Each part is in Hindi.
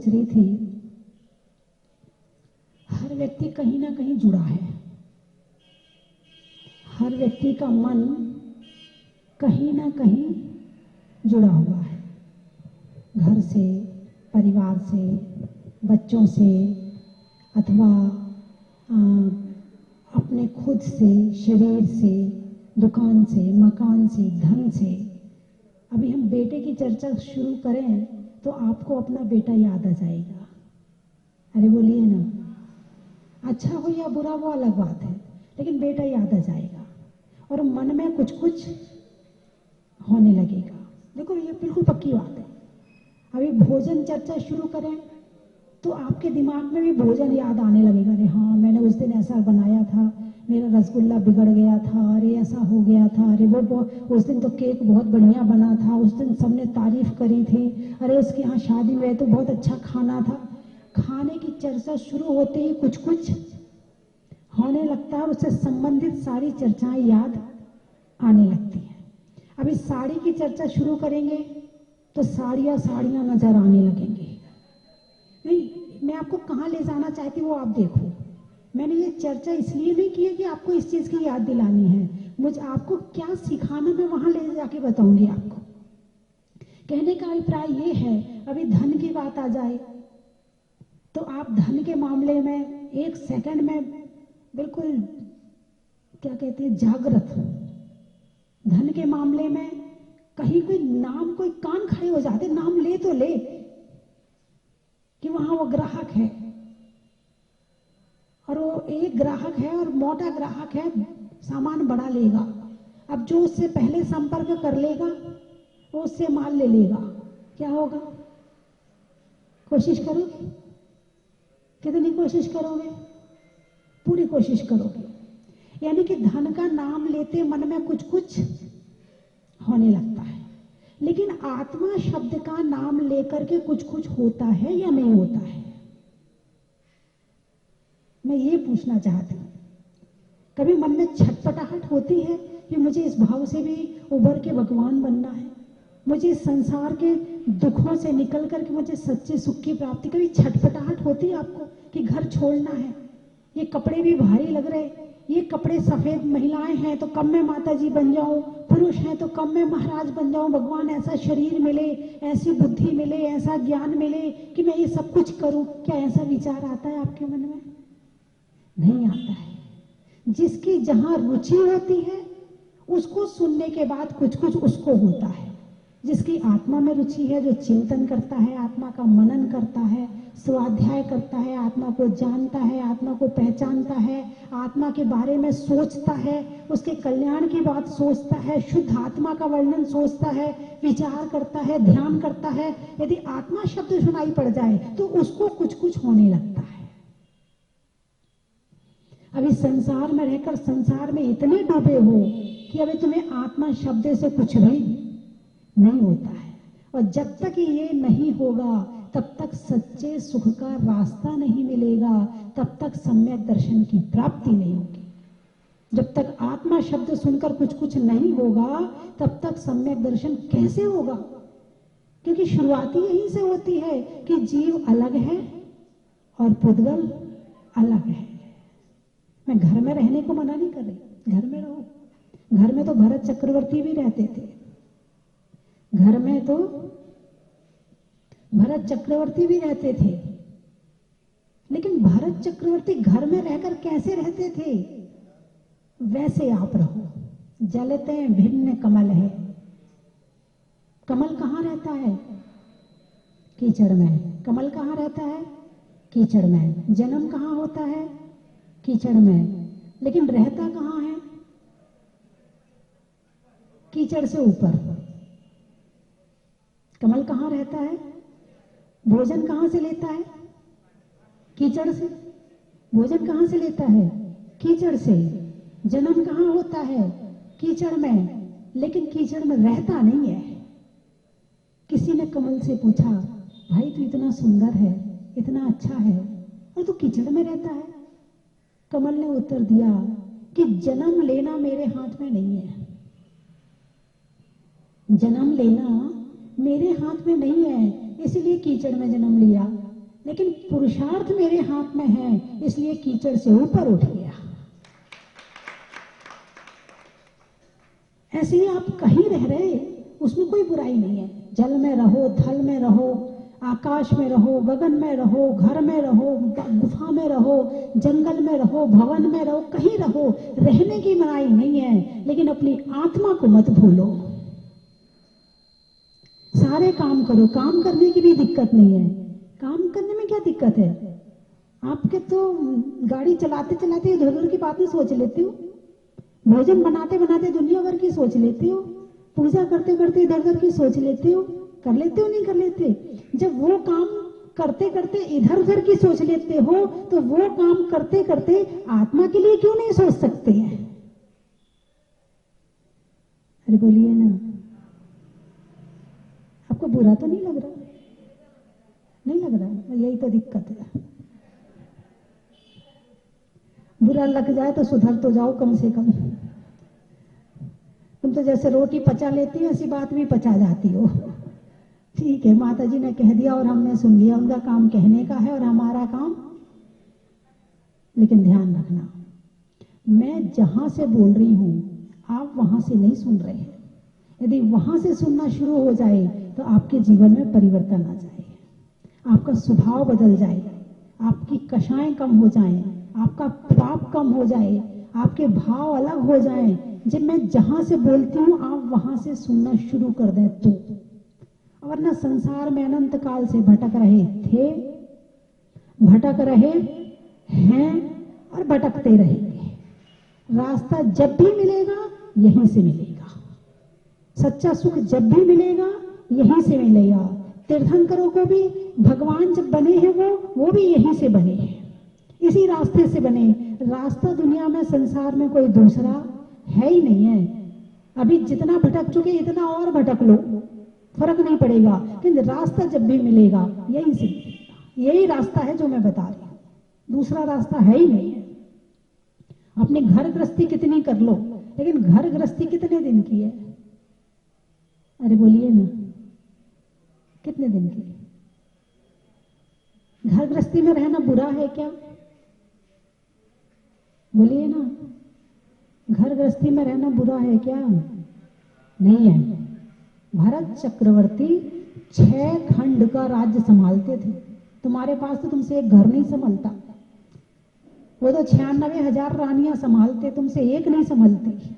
सोच रही थी, हर व्यक्ति कहीं ना कहीं जुड़ा है। हर व्यक्ति का मन कहीं ना कहीं जुड़ा हुआ है, घर से, परिवार से, बच्चों से, अथवा अपने खुद से, शरीर से, दुकान से, मकान से, धन से। अभी हम बेटे की चर्चा शुरू करें तो आपको अपना बेटा याद आ जाएगा। अरे बोलिए ना, अच्छा हो या बुरा वो अलग बात है, लेकिन बेटा याद आ जाएगा और मन में कुछ कुछ होने लगेगा। देखो ये बिल्कुल पक्की बात है। अभी भोजन चर्चा शुरू करें तो आपके दिमाग में भी भोजन याद आने लगेगा। अरे हाँ, मैंने उस दिन ऐसा बनाया था, मेरा रसगुल्ला बिगड़ गया था, अरे ऐसा हो गया था, अरे वो उस दिन तो केक बहुत बढ़िया बना था, उस दिन सबने तारीफ करी थी, अरे उसके यहाँ शादी में तो बहुत अच्छा खाना था। खाने की चर्चा शुरू होते ही कुछ कुछ होने लगता है, उससे संबंधित सारी चर्चाएं याद आने लगती हैं। अभी साड़ी की चर्चा शुरू करेंगे तो साड़ियां साड़ियां नजर आने लगेंगी। नहीं, मैं आपको कहाँ ले जाना चाहती हूँ वो आप देखो। मैंने ये चर्चा इसलिए नहीं की है कि आपको इस चीज की याद दिलानी है, मुझे आपको क्या सिखाना मैं वहां ले जाके बताऊंगी आपको। कहने का अभिप्राय ये है, अभी धन की बात आ जाए तो आप धन के मामले में एक सेकंड में बिल्कुल क्या कहते हैं जागृत। धन के मामले में कहीं कोई नाम, कोई कान खड़े हो जाते, नाम ले तो ले कि वहां वो ग्राहक है और वो एक ग्राहक है और मोटा ग्राहक है, सामान बड़ा लेगा। अब जो उससे पहले संपर्क कर लेगा वो उससे माल ले लेगा। क्या होगा? कोशिश करोगे? कितनी कोशिश करोगे? पूरी कोशिश करोगे। यानी कि धन का नाम लेते मन में कुछ कुछ होने लगता है, लेकिन आत्मा शब्द का नाम लेकर के कुछ कुछ होता है या नहीं होता है? मैं ये पूछना चाहती हूँ। कभी मन में छटपटाहट होती है कि मुझे इस भाव से भी उभर के भगवान बनना है, मुझे इस संसार के दुखों से निकल करके मुझे सच्चे सुख की प्राप्ति। कभी छटपटाहट होती है आपको कि घर छोड़ना है, ये कपड़े भी भारी लग रहे, ये कपड़े सफेद, महिलाएं हैं तो कब मैं माता जी बन जाऊं, पुरुष हैं तो कब मैं महाराज बन जाऊं, भगवान ऐसा शरीर मिले, ऐसी बुद्धि मिले, ऐसा ज्ञान मिले कि मैं ये सब कुछ करूं। क्या ऐसा विचार आता है आपके मन में? नहीं आता है। जिसकी जहां रुचि होती है उसको सुनने के बाद कुछ कुछ उसको होता है। जिसकी आत्मा में रुचि है, जो चिंतन करता है, आत्मा का मनन करता है, स्वाध्याय करता है, आत्मा को जानता है, आत्मा को पहचानता है, आत्मा के बारे में सोचता है, उसके कल्याण की बात सोचता है, शुद्ध आत्मा का वर्णन सोचता है, विचार करता है, ध्यान करता है, यदि आत्मा शब्द सुनाई पड़ जाए तो उसको कुछ कुछ होने लगता है। अभी संसार में रहकर संसार में इतने डूबे हो कि अभी तुम्हें आत्मा शब्द से कुछ भी नहीं होता है। और जब तक ये नहीं होगा तब तक सच्चे सुख का रास्ता नहीं मिलेगा, तब तक सम्यक दर्शन की प्राप्ति नहीं होगी। जब तक आत्मा शब्द सुनकर कुछ कुछ नहीं होगा तब तक सम्यक दर्शन कैसे होगा? क्योंकि शुरुआती यहीं से होती है कि जीव अलग है और पुद्गल अलग है। मैं घर में रहने को मना नहीं कर रही, घर में रहो। घर में तो भरत चक्रवर्ती भी रहते थे, घर में तो भरत चक्रवर्ती भी रहते थे, लेकिन भरत चक्रवर्ती घर में रहकर कैसे रहते थे? वैसे आप रहो। जलते भिन्न कमल है। कमल कहाँ रहता है? कीचड़ में। कमल कहाँ रहता है? कीचड़ में। जन्म कहाँ होता है? कीचड़ में। लेकिन रहता कहाँ है? कीचड़ से ऊपर। कमल कहाँ रहता है? भोजन कहाँ से लेता है? कीचड़ से। भोजन कहाँ से लेता है? कीचड़ से। जन्म कहाँ होता है? कीचड़ में। लेकिन कीचड़ में रहता नहीं है। किसी ने कमल से पूछा, भाई तू इतना सुंदर है, इतना अच्छा है, और तू कीचड़ में रहता है? कमल ने उत्तर दिया कि जन्म लेना मेरे हाथ में नहीं है। जन्म लेना मेरे हाथ में नहीं है, इसलिए कीचड़ में जन्म लिया। लेकिन पुरुषार्थ मेरे हाथ में है, इसलिए कीचड़ से ऊपर उठ गया। ऐसे ही आप कहीं रह रहे, उसमें कोई बुराई नहीं है। जल में रहो, थल में रहो, आकाश में रहो, गगन में रहो, घर में रहो, गुफा में रहो, जंगल में रहो, भवन में रहो, कहीं रहो, रहने की मनाही नहीं है, लेकिन अपनी आत्मा को मत भूलो। सारे काम करो, काम करने की भी दिक्कत नहीं है। काम करने में क्या दिक्कत है? आपके तो गाड़ी चलाते चलाते इधर उधर की बातें सोच लेते हो, भोजन बनाते बनाते दुनिया भर की सोच लेते हो, पूजा करते करते इधर उधर की सोच लेते हो। कर लेते हो नहीं कर लेते? जब वो काम करते करते इधर उधर की सोच लेते हो, तो वो काम करते करते आत्मा के लिए क्यों नहीं सोच सकते हैं? अरे बोलिए ना, आपको बुरा तो नहीं लग रहा? नहीं लग रहा? यही तो दिक्कत है। बुरा लग जाए तो सुधर तो जाओ कम से कम। तुम तो जैसे रोटी पचा लेती हो, ऐसी बात भी पचा जाती हो। ठीक है, माता जी ने कह दिया और हमने सुन लिया, उनका काम कहने का है और हमारा काम। लेकिन ध्यान रखना, मैं जहां से बोल रही हूं, आप वहां से नहीं सुन रहे हैं। यदि वहां से सुनना शुरू हो जाए तो आपके जीवन में परिवर्तन आ जाए, आपका स्वभाव बदल जाए, आपकी कषाएं कम हो जाएं, आपका पाप कम हो जाए, आपके भाव अलग हो जाएं। जब मैं जहां से बोलती हूं आप वहां से सुनना शुरू कर दें तो। वरना संसार में अनंत काल से भटक रहे थे, भटक रहे हैं और भटकते रहेंगे। रास्ता जब भी मिलेगा यहीं से मिलेगा, सच्चा सुख जब भी मिलेगा यहीं से मिलेगा। तीर्थंकरों को भी भगवान जब बने हैं वो भी यहीं से बने हैं, इसी रास्ते से बने। रास्ता दुनिया में संसार में कोई दूसरा है ही नहीं है। अभी जितना भटक चुके इतना और भटक लो, फर्क नहीं पड़ेगा, किंतु रास्ता जब भी मिलेगा यहीं से मिलेगा। यही रास्ता है जो मैं बता रही हूँ, दूसरा रास्ता है ही नहीं है। अपनी घर गृहस्थी कितनी कर लो, लेकिन घर गृहस्थी कितने दिन की है? अरे बोलिए ना, कितने दिन की? घर गृहस्थी में रहना बुरा है क्या? बोलिए ना, घर गृहस्थी में रहना बुरा है क्या? नहीं है। भरत चक्रवर्ती 6 खंड का राज्य संभालते थे। तुम्हारे पास तो तुमसे एक घर नहीं संभलता, वो तो 96,000 रानियां संभालते, तुमसे एक नहीं संभलती।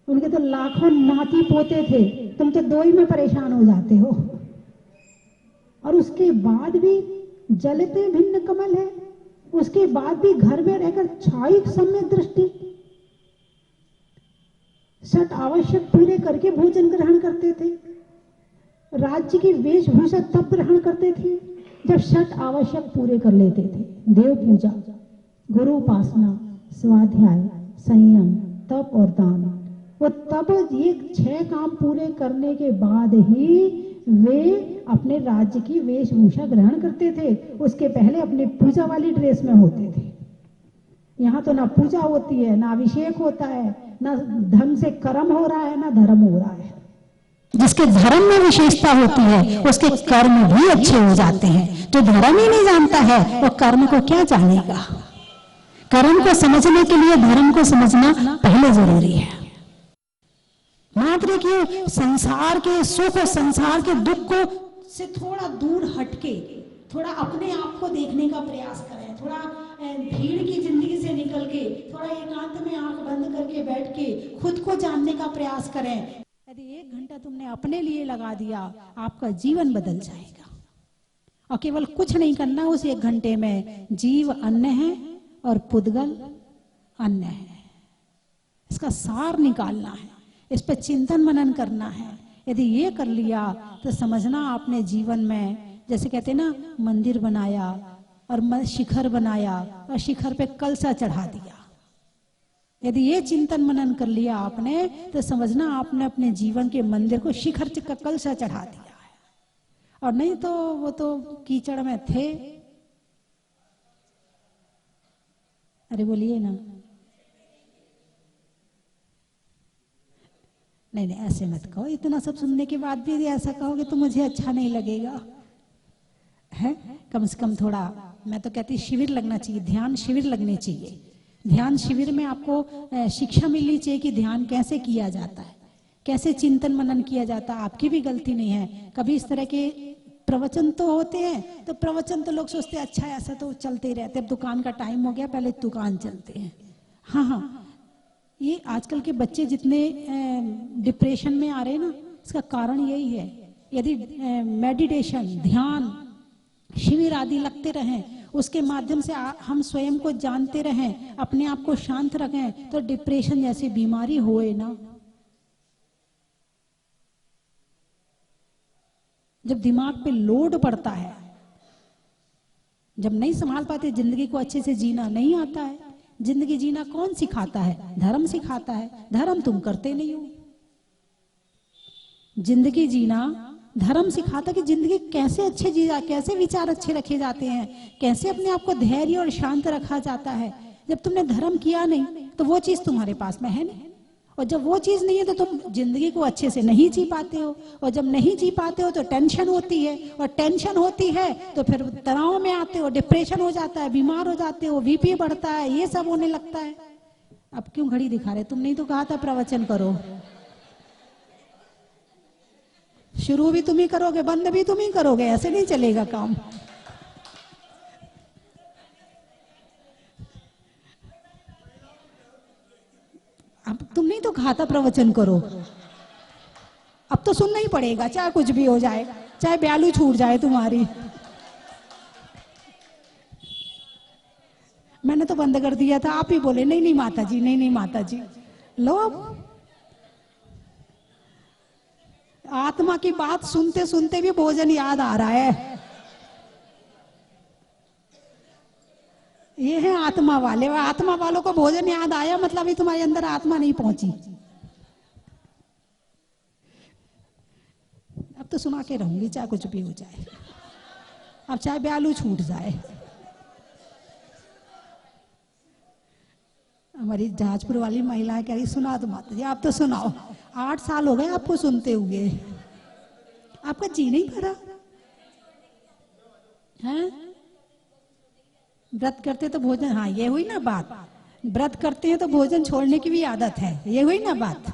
उनके तो लाखों नाती पोते थे, तुम तो 2 ही में परेशान हो जाते हो। और उसके बाद भी जलते भिन्न कमल है, उसके बाद भी घर में रहकर छाई सम्यक दृष्टि, षट आवश्यक पूरे करके भोजन ग्रहण करते थे। राज्य की वेशभूषा तब ग्रहण करते थे जब षट आवश्यक पूरे कर लेते थे। देव पूजा, गुरु उपासना, स्वाध्याय, संयम, तप और दान, वो तब ये 6 काम पूरे करने के बाद ही वे अपने राज्य की वेशभूषा ग्रहण करते थे। उसके पहले अपनी पूजा वाली ड्रेस में होते थे। यहाँ तो ना पूजा होती है, ना अभिषेक होता है, ना ढंग से कर्म हो रहा है, ना धर्म हो रहा है। जिसके धर्म में विशेषता होती है उसके कर्म भी अच्छे हो जाते हैं। जो धर्म ही नहीं जानता है वो कर्म को क्या जानेगा? कर्म को समझने के लिए धर्म को समझना पहले जरूरी है। मात्र कि संसार के सुख और संसार के दुख को से थोड़ा दूर हटके थोड़ा अपने आप को देखने का प्रयास करें, थोड़ा भीड़ की जिंदगी से निकल के थोड़ा एकांत में आंख बंद करके बैठ के खुद को जानने का प्रयास करें। यदि 1 घंटा तुमने अपने लिए लगा दिया, आपका जीवन बदल जाएगा। और केवल कुछ नहीं करना उस 1 घंटे में, जीव अन्य है और पुद्गल अन्य है, इसका सार निकालना है, इस पर चिंतन मनन करना है। यदि ये कर लिया तो समझना आपने जीवन में, जैसे कहते हैं ना, मंदिर बनाया और शिखर बनाया और शिखर पे कलसा चढ़ा दिया। यदि ये चिंतन मनन कर लिया आपने तो समझना आपने अपने जीवन के मंदिर को शिखर का कलसा चढ़ा दिया है। और नहीं तो वो तो कीचड़ में थे। अरे बोलिए ना, नहीं नहीं ऐसे मत कहो, इतना सब सुनने के बाद भी ऐसा कहोगे तो मुझे अच्छा नहीं लगेगा, है? कम से कम थोड़ा, मैं तो कहती शिविर लगना चाहिए, ध्यान शिविर लगने चाहिए। ध्यान शिविर में आपको शिक्षा मिलनी चाहिए कि ध्यान कैसे किया जाता है, कैसे चिंतन मनन किया जाता है। आपकी भी गलती नहीं है, कभी इस तरह के प्रवचन तो होते हैं, तो प्रवचन तो लोग सोचते हैं अच्छा ऐसा तो चलते ही रहते, अब दुकान का टाइम हो गया पहले दुकान चलते हैं। हाँ हाँ, ये आजकल के बच्चे जितने डिप्रेशन में आ रहे हैं ना, इसका कारण यही है। यदि मेडिटेशन, ध्यान शिविर आदि लगते रहें, उसके माध्यम से हम स्वयं को जानते रहें, अपने आप को शांत रखें, तो डिप्रेशन जैसी बीमारी होए ना। जब दिमाग पे लोड पड़ता है, जब नहीं संभाल पाते, जिंदगी को अच्छे से जीना नहीं आता है। जिंदगी जीना कौन सिखाता है? धर्म सिखाता है। धर्म तुम करते नहीं हो। जिंदगी जीना धर्म सिखाता कि जिंदगी कैसे अच्छे जी जा, कैसे विचार अच्छे रखे जाते हैं, कैसे अपने आप को धैर्य और शांत रखा जाता है। जब तुमने धर्म किया नहीं तो वो चीज तुम्हारे पास में है नहीं, और जब वो चीज नहीं है तो तुम जिंदगी को अच्छे से नहीं जी पाते हो, और जब नहीं जी पाते हो तो टेंशन होती है, और टेंशन होती है तो फिर तनाव में आते हो, डिप्रेशन हो जाता है, बीमार हो जाते हो, बीपी बढ़ता है, ये सब होने लगता है। अब क्यों घड़ी दिखा रहे? तुमने तो कहा था प्रवचन करो, शुरू भी तुम ही करोगे, बंद भी तुम ही करोगे, ऐसे नहीं चलेगा काम। अब तुमने तो कहा था प्रवचन करो, अब तो सुनना ही पड़ेगा, चाहे कुछ भी हो जाए, चाहे ब्यालू छूट जाए तुम्हारी। मैंने तो बंद कर दिया था, आप ही बोले नहीं नहीं माता जी, नहीं नहीं माता जी। लो, आत्मा की बात सुनते सुनते भी भोजन याद आ रहा है। ये है आत्मा वाले, और आत्मा वालों को भोजन याद आया मतलब अभी तुम्हारे अंदर आत्मा नहीं पहुंची। अब तो सुना के रहूंगी, चाहे कुछ भी हो जाए, अब चाहे ब्यालू छूट जाए। हमारी जहाजपुर वाली महिला कह रही सुना तो माता जी, आप तो सुनाओ। 8 साल हो गए आपको सुनते हुए, आपका जी नहीं भरा है? व्रत करते तो भोजन, हाँ ये हुई ना बात, व्रत करते हैं तो भोजन छोड़ने की भी आदत है, ये हुई ना बात।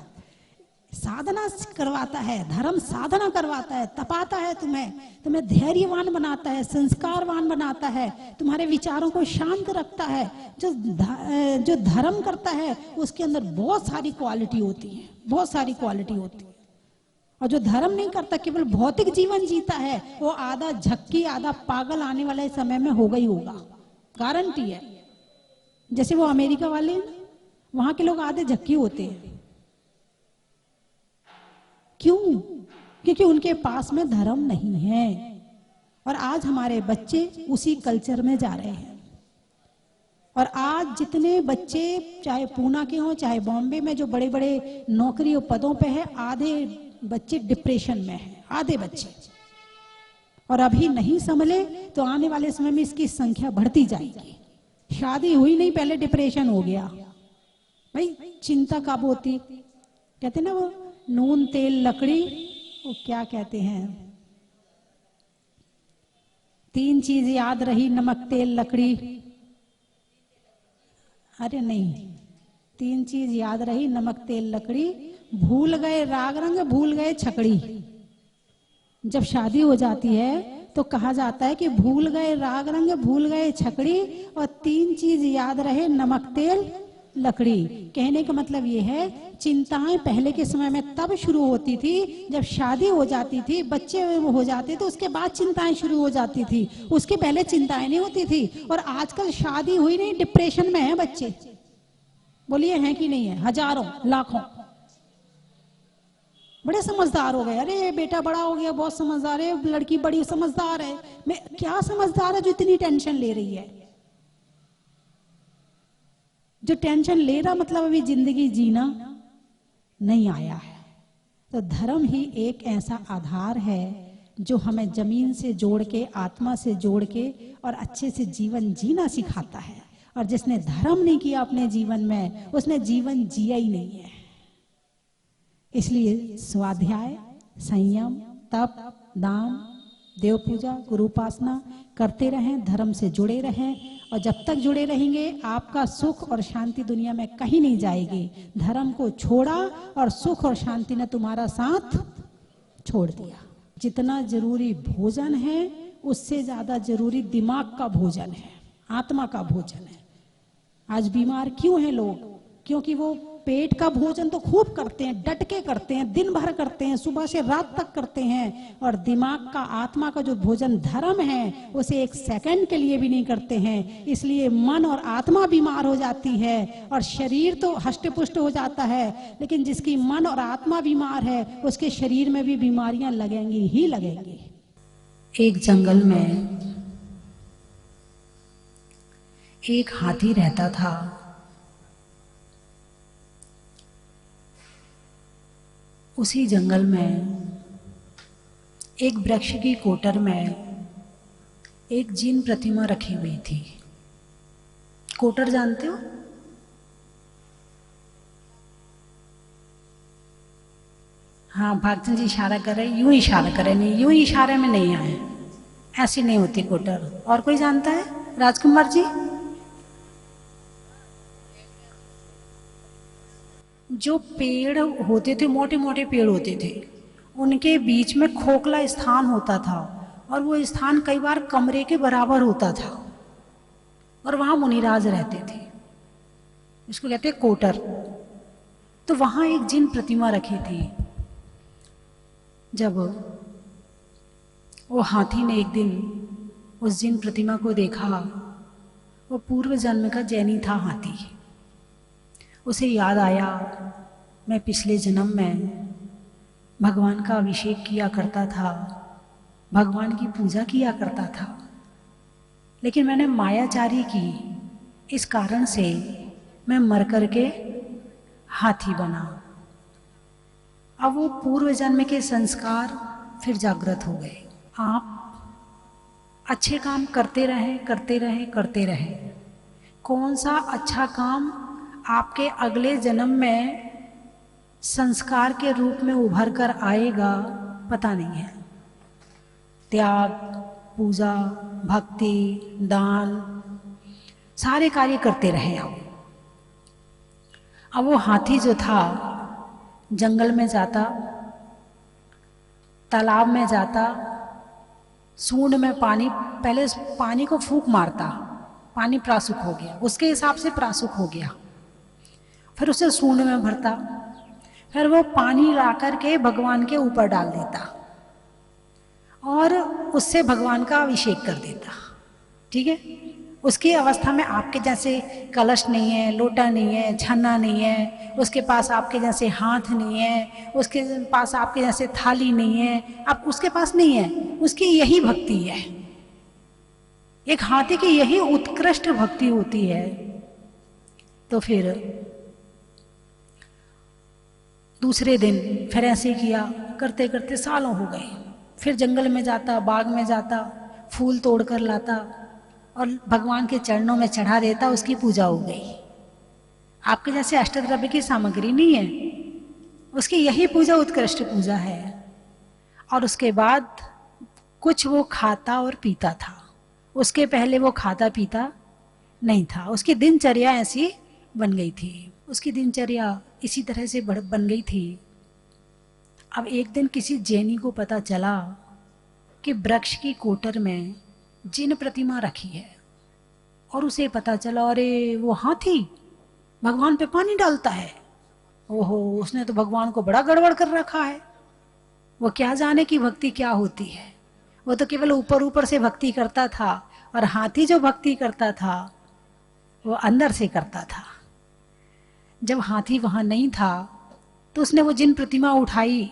साधना करवाता है, धर्म साधना करवाता है, तपाता है तुम्हें धैर्यवान बनाता है, संस्कारवान बनाता है, तुम्हारे विचारों को शांत रखता है। जो धर्म करता है उसके अंदर बहुत सारी क्वालिटी होती है, बहुत सारी क्वालिटी होती है। और जो धर्म नहीं करता, केवल भौतिक जीवन जीता है, वो आधा झक्की आधा पागल आने वाले समय में होगा ही होगा, गारंटी है। जैसे वो अमेरिका वाले हैं, वहां के लोग आधे झक्की होते हैं। क्यों? क्योंकि उनके पास में धर्म नहीं है। और आज हमारे बच्चे उसी कल्चर में जा रहे हैं। और आज जितने बच्चे चाहे पूना के हों चाहे बॉम्बे में जो बड़े बड़े नौकरी और पदों पे हैं, आधे बच्चे डिप्रेशन में हैं, आधे बच्चे। और अभी नहीं संभले तो आने वाले समय में इसकी संख्या बढ़ती जाएगी। शादी हुई नहीं पहले डिप्रेशन हो गया, भाई चिंता कब होती। कहते ना वो नून तेल लकड़ी, वो क्या कहते हैं, 3 चीज याद रही, नमक तेल लकड़ी। अरे नहीं, 3 चीज याद रही, नमक तेल लकड़ी, भूल गए राग रंग, भूल गए छकड़ी। जब शादी हो जाती है तो कहा जाता है कि भूल गए राग रंग, भूल गए छकड़ी, और 3 चीज याद रहे, नमक तेल लकड़ी। कहने का मतलब ये है, चिंताएं पहले के समय में तब शुरू होती थी जब शादी हो जाती थी, बच्चे हो जाते थे, उसके बाद चिंताएं शुरू हो जाती थी, उसके पहले चिंताएं नहीं होती थी। और आजकल शादी हुई नहीं, डिप्रेशन में है बच्चे। बोलिए हैं कि नहीं है? हजारों लाखों। बड़े समझदार हो गए, अरे बेटा बड़ा हो गया, बहुत समझदार है, लड़की बड़ी समझदार है। मैं क्या समझदार है जो इतनी टेंशन ले रही है? जो टेंशन ले रहा मतलब अभी जिंदगी जीना नहीं आया है। तो धर्म ही एक ऐसा आधार है जो हमें जमीन से जोड़ के, आत्मा से जोड़ के और अच्छे से जीवन जीना सिखाता है। और जिसने धर्म नहीं किया अपने जीवन में, उसने जीवन जिया ही नहीं है। इसलिए स्वाध्याय, संयम, तप, दान, देव पूजा, गुरु उपासना करते रहें, धर्म से जुड़े रहें। और जब तक जुड़े रहेंगे आपका सुख और शांति दुनिया में कहीं नहीं जाएगी। धर्म को छोड़ा और सुख और शांति ने तुम्हारा साथ छोड़ दिया। जितना जरूरी भोजन है उससे ज्यादा जरूरी दिमाग का भोजन है, आत्मा का भोजन है। आज बीमार क्यों हैं लोग? क्योंकि वो पेट का भोजन तो खूब करते हैं, डट के करते हैं, दिन भर करते हैं, सुबह से रात तक करते हैं, और दिमाग का, आत्मा का जो भोजन धर्म है उसे एक सेकंड के लिए भी नहीं करते हैं। इसलिए मन और आत्मा बीमार हो जाती है और शरीर तो हष्ट पुष्ट हो जाता है। लेकिन जिसकी मन और आत्मा बीमार है उसके शरीर में भी बीमारियां लगेंगी ही लगेंगी। एक जंगल में एक हाथी रहता था। उसी जंगल में एक वृक्ष की कोटर में एक जिन प्रतिमा रखी हुई थी। कोटर जानते हो? हाँ, भागचंद जी इशारा कर रहे, यूं इशारा करे, नहीं यूं इशारे में नहीं आए, ऐसी नहीं होती कोटर। और कोई जानता है? राजकुमार जी? जो पेड़ होते थे, मोटे मोटे पेड़ होते थे, उनके बीच में खोखला स्थान होता था और वो स्थान कई बार कमरे के बराबर होता था और वहां मुनिराज रहते थे। इसको कहते हैं कोटर। तो वहां एक जिन प्रतिमा रखी थी। जब वो हाथी ने एक दिन उस जिन प्रतिमा को देखा, वो पूर्व जन्म का जैनी था हाथी। उसे याद आया, मैं पिछले जन्म में भगवान का अभिषेक किया करता था, भगवान की पूजा किया करता था, लेकिन मैंने मायाचारी की। इस कारण से मैं मर करके हाथी बना। अब वो पूर्व जन्म के संस्कार फिर जागृत हो गए। आप अच्छे काम करते रहे, करते रहे, करते रहे। कौन सा अच्छा काम आपके अगले जन्म में संस्कार के रूप में उभर कर आएगा पता नहीं है। त्याग, पूजा, भक्ति, दान, सारे कार्य करते रहे आप। अब वो हाथी जो था जंगल में जाता, तालाब में जाता, सूंड में पानी, पहले पानी को फूंक मारता, पानी प्रासुक हो गया, उसके हिसाब से प्रासुक हो गया, फिर उसे सूंड में भरता, फिर वो पानी ला करके भगवान के ऊपर डाल देता और उससे भगवान का अभिषेक कर देता। ठीक है? उसकी अवस्था में आपके जैसे कलश नहीं है, लोटा नहीं है, छन्ना नहीं है, उसके पास आपके जैसे हाथ नहीं है, उसके पास आपके जैसे थाली नहीं है, आप उसके पास नहीं है। उसकी यही भक्ति है। एक हाथी की यही उत्कृष्ट भक्ति होती है। तो फिर दूसरे दिन फिर ऐसे किया, करते करते सालों हो गए। फिर जंगल में जाता, बाग में जाता, फूल तोड़ कर लाता और भगवान के चरणों में चढ़ा देता, उसकी पूजा हो गई। आपके जैसे अष्टद्रव्य की सामग्री नहीं है, उसकी यही पूजा उत्कृष्ट पूजा है। और उसके बाद कुछ वो खाता और पीता था, उसके पहले वो खाता पीता नहीं था। उसकी दिनचर्या ऐसी बन गई थी, उसकी दिनचर्या इसी तरह से बन गई थी। अब एक दिन किसी जैनी को पता चला कि वृक्ष की कोटर में जिन प्रतिमा रखी है, और उसे पता चला अरे वो हाथी भगवान पे पानी डालता है। ओहो, उसने तो भगवान को बड़ा गड़बड़ कर रखा है। वो क्या जाने की भक्ति क्या होती है, वो तो केवल ऊपर ऊपर से भक्ति करता था, और हाथी जो भक्ति करता था वो अंदर से करता था। जब हाथी वहां नहीं था तो उसने वो जिन प्रतिमा उठाई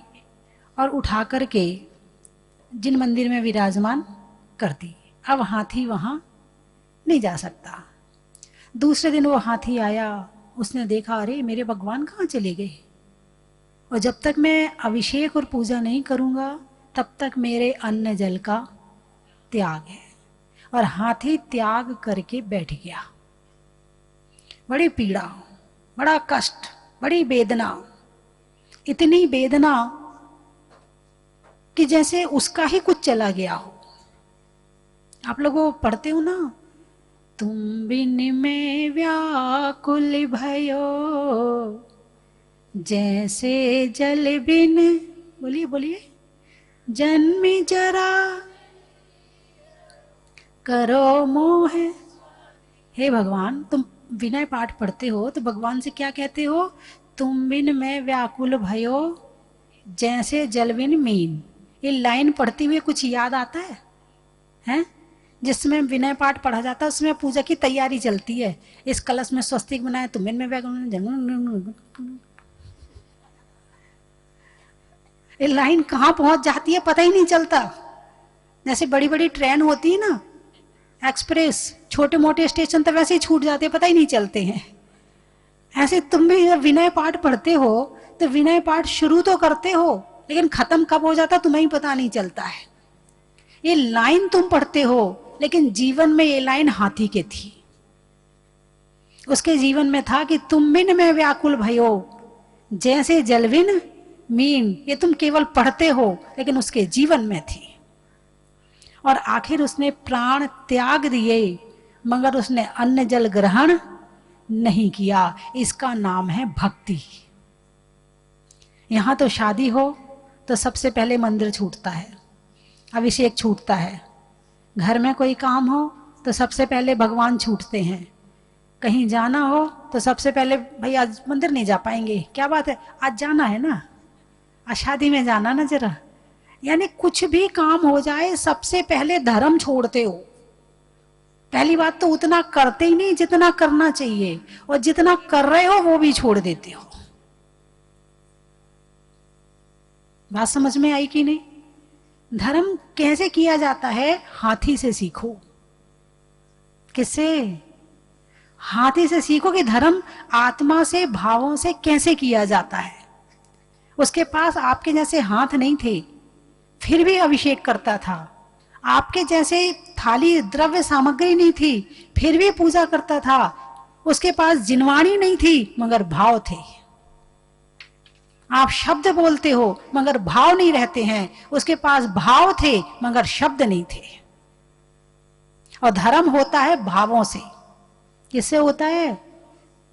और उठा करके जिन मंदिर में विराजमान कर दी। अब हाथी वहां नहीं जा सकता। दूसरे दिन वो हाथी आया, उसने देखा अरे मेरे भगवान कहाँ चले गए, और जब तक मैं अभिषेक और पूजा नहीं करूंगा तब तक मेरे अन्न जल का त्याग है। और हाथी त्याग करके बैठ गया। बड़ी पीड़ा, बड़ा कष्ट, बड़ी वेदना, इतनी वेदना कि जैसे उसका ही कुछ चला गया हो। आप लोगों पढ़ते हो ना, तुम बिन में व्याकुल भयो जैसे जल बिन, बोलिए बोलिए, जन्मी जरा करो मोह। हे भगवान, तुम विनय पाठ पढ़ते हो तो भगवान से क्या कहते हो? तुम बिन मैं व्याकुल भयो जैसे जल बिन मीन। ये लाइन पढ़ते हुए कुछ याद आता है? हैं? जिसमें विनय पाठ पढ़ा जाता है उसमें पूजा की तैयारी चलती है। इस कलश में स्वस्तिक बनाए, तुम बिन में व्याकुल, ये लाइन कहाँ पहुंच जाती है पता ही नहीं चलता। जैसे बड़ी बड़ी ट्रेन होती है ना, एक्सप्रेस, छोटे मोटे स्टेशन तो वैसे ही छूट जाते हैं, पता ही नहीं चलते हैं। ऐसे तुम भी जब विनय पाठ पढ़ते हो तो विनय पाठ शुरू तो करते हो लेकिन खत्म कब हो जाता तुम्हें ही पता नहीं चलता है। ये लाइन तुम पढ़ते हो लेकिन जीवन में ये लाइन हाथी के थी। उसके जीवन में था कि तुम बिन में व्याकुल भयो जैसे जलविन मीन। ये तुम केवल पढ़ते हो लेकिन उसके जीवन में थी। और आखिर उसने प्राण त्याग दिए मगर उसने अन्न जल ग्रहण नहीं किया। इसका नाम है भक्ति। यहां तो शादी हो तो सबसे पहले मंदिर छूटता है, अभिषेक छूटता है। घर में कोई काम हो तो सबसे पहले भगवान छूटते हैं। कहीं जाना हो तो सबसे पहले भाई आज मंदिर नहीं जा पाएंगे, क्या बात है, आज जाना है ना, आज शादी में जाना ना जरा। यानी कुछ भी काम हो जाए सबसे पहले धर्म छोड़ते हो। पहली बात तो उतना करते ही नहीं जितना करना चाहिए, और जितना कर रहे हो वो भी छोड़ देते हो। बात समझ में आई कि नहीं? धर्म कैसे किया जाता है? हाथी से सीखो। किससे? हाथी से सीखो कि धर्म आत्मा से, भावों से कैसे किया जाता है। उसके पास आपके जैसे हाथ नहीं थे फिर भी अभिषेक करता था। आपके जैसे थाली द्रव्य सामग्री नहीं थी फिर भी पूजा करता था। उसके पास जिनवाणी नहीं थी मगर भाव थे। आप शब्द बोलते हो मगर भाव नहीं रहते हैं। उसके पास भाव थे मगर शब्द नहीं थे। और धर्म होता है भावों से। किससे होता है?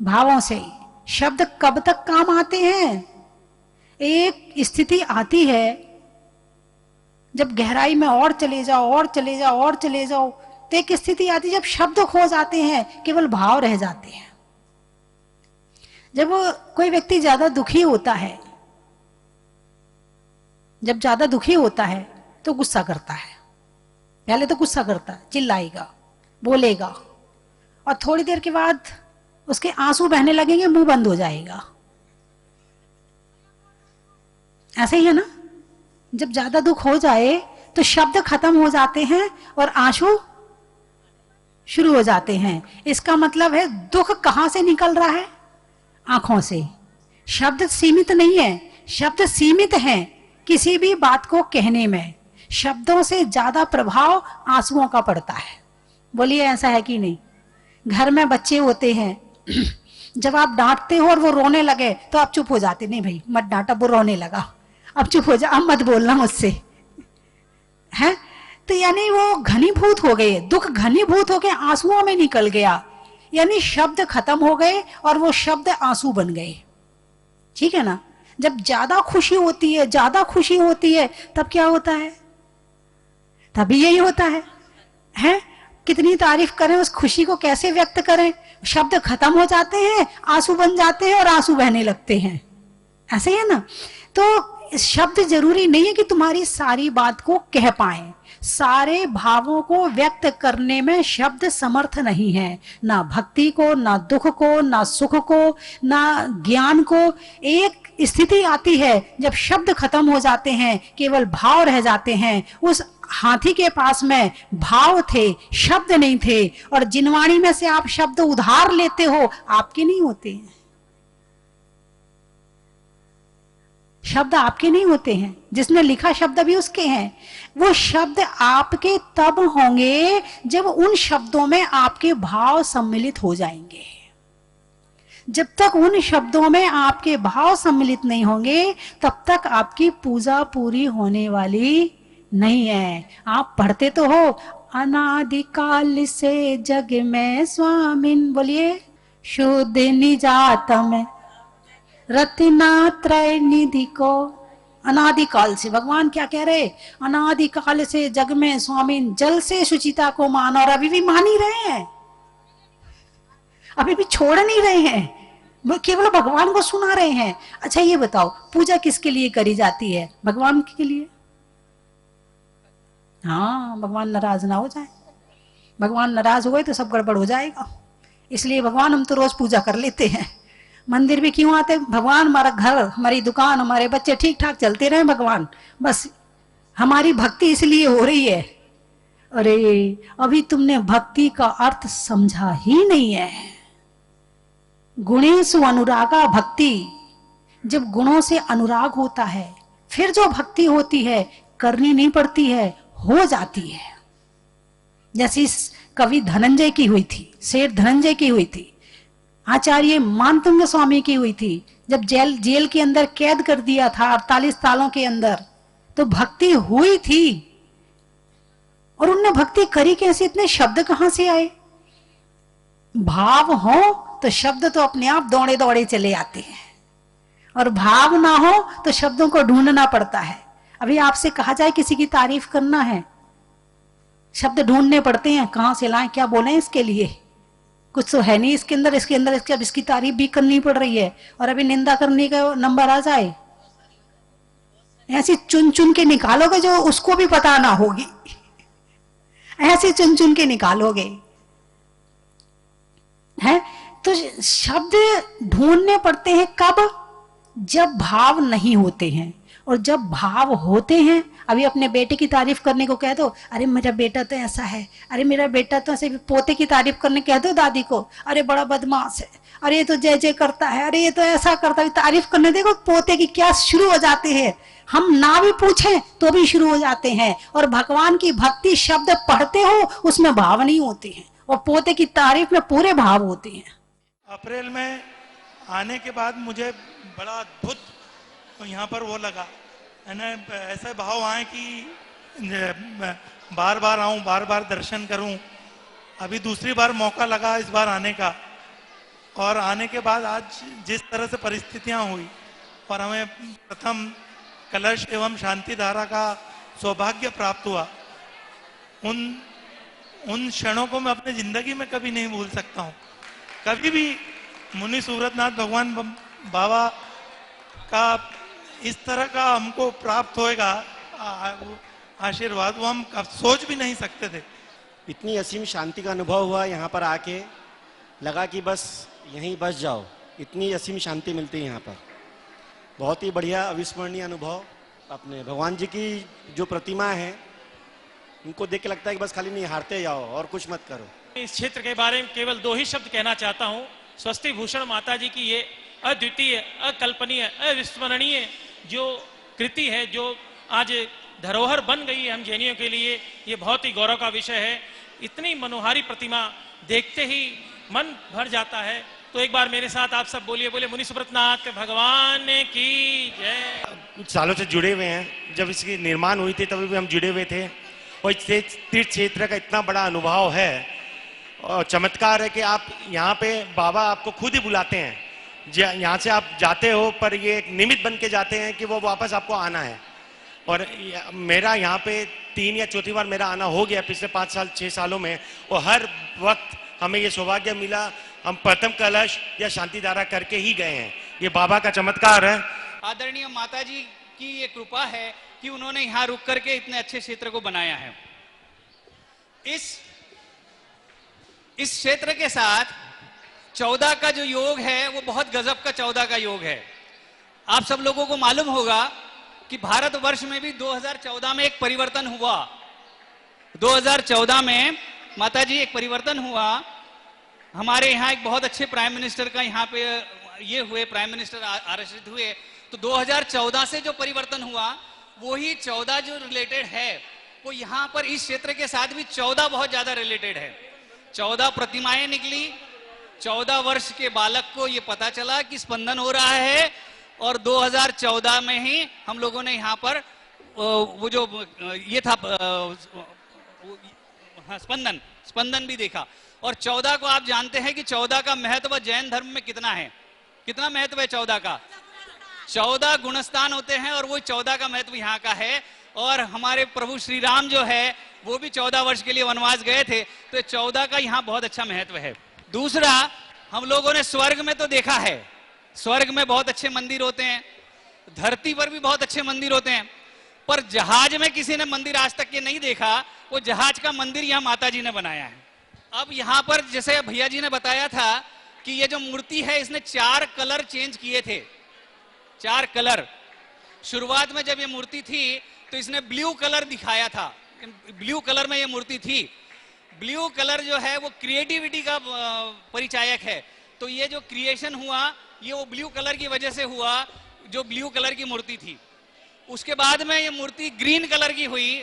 भावों से। शब्द कब तक काम आते हैं? एक स्थिति आती है जब गहराई में और चले जाओ और चले जाओ और चले जाओ, तो एक स्थिति आती है जब शब्द खो जाते हैं, केवल भाव रह जाते हैं। जब कोई व्यक्ति ज्यादा दुखी होता है, जब ज्यादा दुखी होता है तो गुस्सा करता है। पहले तो गुस्सा करता है, चिल्लाएगा, बोलेगा, और थोड़ी देर के बाद उसके आंसू बहने लगेंगे, मुंह बंद हो जाएगा। ऐसे ही है ना? जब ज्यादा दुख हो जाए तो शब्द खत्म हो जाते हैं और आंसू शुरू हो जाते हैं। इसका मतलब है दुख कहां से निकल रहा है? आंखों से। शब्द सीमित नहीं है, शब्द सीमित हैं किसी भी बात को कहने में। शब्दों से ज्यादा प्रभाव आंसुओं का पड़ता है। बोलिए ऐसा है कि नहीं? घर में बच्चे होते हैं, जब आप डांटते हो और वो रोने लगे तो आप चुप हो जाते, नहीं भाई मत डांटा, वो रोने लगा, अब चुप हो जा, अब मत बोलना मुझसे, है? तो यानी वो घनीभूत हो गए, दुख घनीभूत हो गए, आंसुओं में निकल गया। यानी शब्द खत्म हो गए और वो शब्द आंसू बन गए। ठीक है ना? जब ज्यादा खुशी होती है, ज्यादा खुशी होती है, तब क्या होता है? तभी यही होता है, हैं? कितनी तारीफ करें, उस खुशी को कैसे व्यक्त करें? शब्द खत्म हो जाते हैं, आंसू बन जाते हैं और आंसू बहने लगते हैं। ऐसे ही है ना? तो शब्द जरूरी नहीं है कि तुम्हारी सारी बात को कह पाए। सारे भावों को व्यक्त करने में शब्द समर्थ नहीं है, ना भक्ति को, ना दुख को, ना सुख को, ना ज्ञान को। एक स्थिति आती है जब शब्द खत्म हो जाते हैं, केवल भाव रह जाते हैं। उस हाथी के पास में भाव थे, शब्द नहीं थे, और जिनवाणी में से आप शब्द उधार लेते हो, आपके नहीं होते हैं। शब्द आपके नहीं होते हैं, जिसने लिखा शब्द भी उसके हैं। वो शब्द आपके तब होंगे जब उन शब्दों में आपके भाव सम्मिलित हो जाएंगे। जब तक उन शब्दों में आपके भाव सम्मिलित नहीं होंगे तब तक आपकी पूजा पूरी होने वाली नहीं है। आप पढ़ते तो हो, अनादिकाल से जग में स्वामिन, बोलिए, शुद्ध निजातम रत्नात्रय निधि को। अनादिकाल से भगवान क्या कह रहे, अनादिकाल से जग में स्वामिन, जल से शुचिता को मान, और अभी भी मान ही रहे हैं, अभी भी छोड़ नहीं रहे हैं, वो केवल भगवान को सुना रहे हैं। अच्छा ये बताओ, पूजा किसके लिए करी जाती है? भगवान के लिए। हाँ, भगवान नाराज ना हो जाए, भगवान नाराज हो गए तो सब गड़बड़ हो जाएगा। इसलिए भगवान हम तो रोज पूजा कर लेते हैं। मंदिर भी क्यों आते? भगवान हमारा घर, हमारी दुकान, हमारे बच्चे ठीक ठाक चलते रहे भगवान, बस हमारी भक्ति इसलिए हो रही है। अरे अभी तुमने भक्ति का अर्थ समझा ही नहीं है। गुणेषु अनुरागा भक्ति, जब गुणों से अनुराग होता है फिर जो भक्ति होती है करनी नहीं पड़ती है, हो जाती है। जैसी कवि धनंजय की हुई थी, शेर धनंजय की हुई थी, आचार्य मानतुंग स्वामी की हुई थी। जब जेल के अंदर कैद कर दिया था 48 सालों के अंदर, तो भक्ति हुई थी। और उनने भक्ति करी कैसे? इतने शब्द कहां से आए? भाव हो तो शब्द तो अपने आप दौड़े दौड़े चले आते हैं, और भाव ना हो तो शब्दों को ढूंढना पड़ता है। अभी आपसे कहा जाए किसी की तारीफ करना है, शब्द ढूंढने पड़ते हैं, कहां से लाएं, क्या बोलें इसके लिए, कुछ तो है नहीं इसके अंदर, इसकी तारीफ भी करनी पड़ रही है, और अभी निंदा करने का नंबर आ जाए, ऐसी चुन चुन के निकालोगे जो उसको भी पता ना होगी, ऐसे चुन चुन के निकालोगे है। तो शब्द ढूंढने पड़ते हैं कब? जब भाव नहीं होते हैं। और जब भाव होते हैं, अभी अपने बेटे की तारीफ करने को कह दो, अरे मेरा बेटा तो ऐसा है, अरे मेरा बेटा तो ऐसे, पोते की तारीफ करने कह दो दादी को, अरे बड़ा बदमाश है, अरे ये तो जय जय करता है, अरे ये तो ऐसा करता है, तारीफ करने देखो पोते की क्या शुरू हो जाते हैं, हम ना भी पूछें तो भी शुरू हो जाते हैं। और भगवान की भक्ति शब्द पढ़ते हो उसमें भाव नहीं होते हैं, और पोते की तारीफ में पूरे भाव होते हैं। अप्रैल में आने के बाद मुझे बड़ा अद्भुत यहाँ पर वो लगा, है ना, ऐसे भाव आए कि बार बार आऊं, बार बार दर्शन करूं। अभी दूसरी बार मौका लगा इस बार आने का, और आने के बाद आज जिस तरह से परिस्थितियां हुई और हमें प्रथम कलश एवं शांति धारा का सौभाग्य प्राप्त हुआ, उन क्षणों को मैं अपने जिंदगी में कभी नहीं भूल सकता हूँ। कभी भी मुनि सूरतनाथ भगवान बाबा का इस तरह का हमको प्राप्त होएगा आशीर्वाद, वो हम सोच भी नहीं सकते थे। इतनी असीम शांति का अनुभव हुआ यहाँ पर आके, लगा कि बस यहीं बस जाओ, इतनी असीम शांति मिलती है यहाँ पर। बहुत ही बढ़िया अविस्मरणीय अनुभव। अपने भगवान जी की जो प्रतिमा है उनको देख के लगता है कि बस खाली निहारते जाओ और कुछ मत करो। इस क्षेत्र के बारे में केवल 2 ही शब्द कहना चाहता हूँ। स्वस्ति भूषण माता जी की ये अद्वितीय, अकल्पनीय, अविस्मरणीय जो कृति है, जो आज धरोहर बन गई है हम जैनियों के लिए, ये बहुत ही गौरव का विषय है। इतनी मनोहारी प्रतिमा देखते ही मन भर जाता है। तो एक बार मेरे साथ आप सब बोलिए, बोले मुनि सुब्रतनाथ भगवान की जय। कुछ सालों से जुड़े हुए हैं, जब इसकी निर्माण हुई थी तभी भी हम जुड़े हुए थे, और तीर्थ क्षेत्र का इतना बड़ा अनुभव है और चमत्कार है कि आप यहाँ पे बाबा आपको खुद ही बुलाते हैं। यहाँ से आप जाते हो पर ये एक निमित्त बन के जाते हैं कि वो वापस आपको आना है। और मेरा यहाँ पे 3 या 4थी बार मेरा आना हो गया पिछले 5 साल 6 सालों में, और हर वक्त हमें ये सौभाग्य मिला, हम प्रथम कलश या शांति धारा करके ही गए हैं। ये बाबा का चमत्कार है। आदरणीय माता जी की ये कृपा है कि उन्होंने यहाँ रुक करके इतने अच्छे क्षेत्र को बनाया है। इस क्षेत्र के साथ 14 का जो योग है वो बहुत गजब का 14 का योग है। आप सब लोगों को मालूम होगा कि भारतवर्ष में भी 2014 में एक परिवर्तन हुआ। 2014 में माता जी एक परिवर्तन हुआ। हमारे यहाँ एक बहुत अच्छे प्राइम मिनिस्टर का यहाँ पे ये हुए, प्राइम मिनिस्टर आरक्षित हुए। तो 2014 से जो परिवर्तन हुआ वही 14 जो रिलेटेड है वो यहाँ पर इस क्षेत्र के साथ भी 14 बहुत ज्यादा रिलेटेड है। 14 प्रतिमाएं निकली, 14 वर्ष के बालक को ये पता चला कि स्पंदन हो रहा है, और 2014 में ही हम लोगों ने यहाँ पर वो जो ये था स्पंदन भी देखा। और 14 को आप जानते हैं कि 14 का महत्व जैन धर्म में कितना है, कितना महत्व है 14 का? 14 गुणस्थान होते हैं और वो 14 का महत्व यहाँ का है। और हमारे प्रभु श्री राम जो है वो भी 14 वर्ष के लिए वनवास गए थे, तो 14 का यहाँ बहुत अच्छा महत्व है। दूसरा, हम लोगों ने स्वर्ग में तो देखा है, स्वर्ग में बहुत अच्छे मंदिर होते हैं, धरती पर भी बहुत अच्छे मंदिर होते हैं, पर जहाज में किसी ने मंदिर आज तक ये नहीं देखा। वो जहाज का मंदिर यहाँ माता जी ने बनाया है। अब यहाँ पर जैसे भैया जी ने बताया था कि ये जो मूर्ति है इसने 4 कलर चेंज किए थे, 4 कलर। शुरुआत में जब ये मूर्ति थी तो इसने ब्लू कलर दिखाया था, ब्लू कलर में ये मूर्ति थी। ब्लू कलर जो है वो क्रिएटिविटी का परिचायक है, तो ये जो क्रिएशन हुआ ये वो ब्लू कलर की वजह से हुआ, जो ब्लू कलर की मूर्ति थी। उसके बाद में ये मूर्ति ग्रीन कलर की हुई,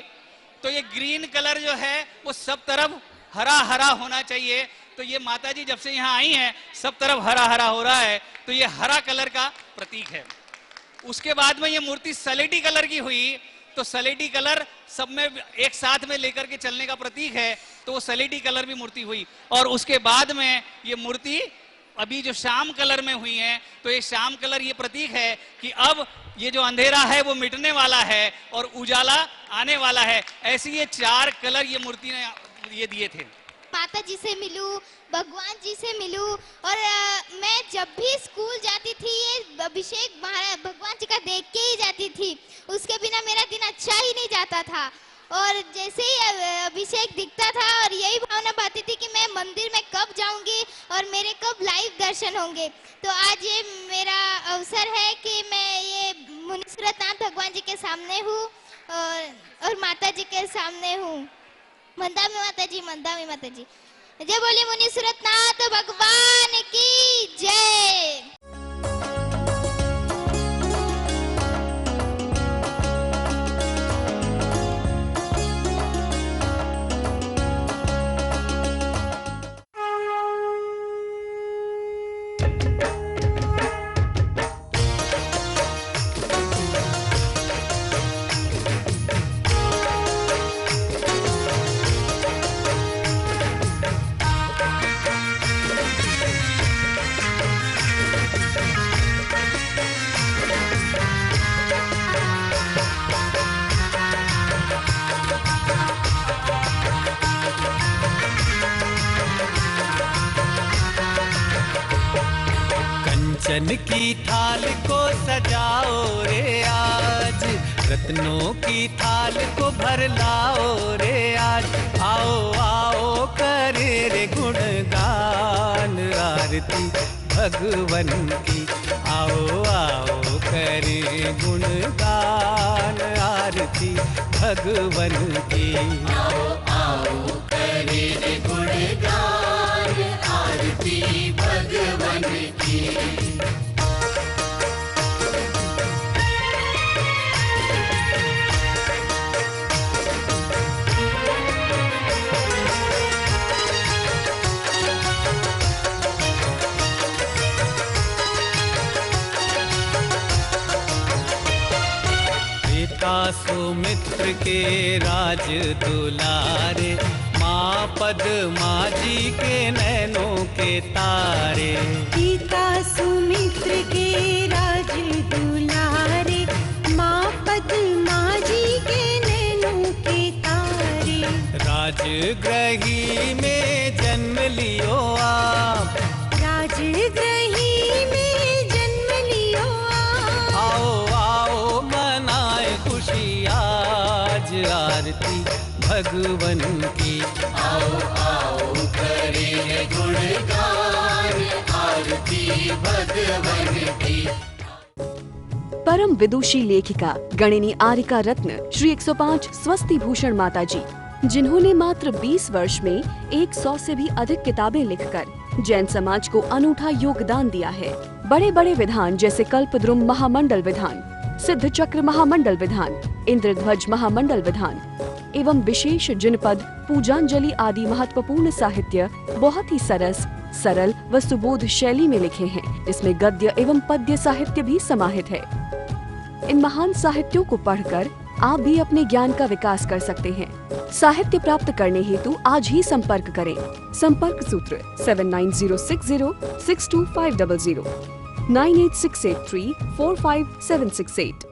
तो ये ग्रीन कलर जो है वो सब तरफ हरा हरा होना चाहिए। तो ये माता जी जब से यहाँ आई हैं सब तरफ हरा हरा हो रहा है, तो ये हरा कलर का प्रतीक है। उसके बाद में ये मूर्ति सलेटी कलर की हुई, तो सलेटी कलर सब में एक साथ में लेकर के चलने का प्रतीक है, तो वो सलेटी कलर भी मूर्ति हुई। और उसके बाद में ये मूर्ति अभी जो श्याम कलर में हुई है, तो ये श्याम कलर ये प्रतीक है कि अब ये जो अंधेरा है वो मिटने वाला है और उजाला आने वाला है। ऐसी ये 4 कलर ये मूर्ति ने ये दिए थे। माता जी से मिलूं, भगवान जी से मिलूं, और मैं जब भी स्कूल जाती थी ये अभिषेक महाराज भगवान जी का देख के ही जाती थी, उसके बिना मेरा दिन अच्छा ही नहीं जाता था। और जैसे ही अभिषेक दिखता था और यही भावना बाती थी कि मैं मंदिर में कब जाऊंगी और मेरे कब लाइव दर्शन होंगे। तो आज ये मेरा अवसर है कि मैं ये मुनीश्वरनाथ भगवान जी के सामने हूँ और माता जी के सामने हूँ। मंदामी माता जी, मंदामी माता जी, जय बोले मुनीश्वरनाथ भगवान की जय। कंचन की थाल को सजाओ रे आज, रत्नों की थाल को भर लाओ रे आज। आओ आओ करे रे गुणगान आरती भगवन की, आओ आओ करे गुणगान आरती भगवन की। आओ आओ करे रे गुणगान आरती भगवन की। पिता सुमित्र के राज दुलारे, माँ पद्मा जी के नैनों के तारे। पिता सुमित्र के राज दुलारे, माँ पद्मा जी के नैनों के तारे। राजगृही में जन्म लियो आप, राजगृही में जन्म लियो आप। आओ आओ मनाए खुशी आज आरती भगवन की। आओ आओ करें गुणगान आरती भगवन की। परम विदुषी लेखिका गणिनी आरिका रत्न श्री 105 स्वस्ति भूषण माता जी, जिन्होंने मात्र 20 वर्ष में 100 से भी अधिक किताबें लिखकर जैन समाज को अनूठा योगदान दिया है। बड़े बड़े विधान जैसे कल्पद्रुम महामंडल विधान, सिद्ध चक्र महामंडल विधान, इंद्रध्वज महामंडल विधान एवं विशेष जिनपद, पूजांजलि आदि महत्वपूर्ण साहित्य बहुत ही सरस, सरल व सुबोध शैली में लिखे हैं, जिसमें गद्य एवं पद्य साहित्य भी समाहित है। इन महान साहित्यों को पढ़कर आप भी अपने ज्ञान का विकास कर सकते हैं। साहित्य प्राप्त करने हेतु आज ही संपर्क करें। संपर्क सूत्र 7906062500 98683456768।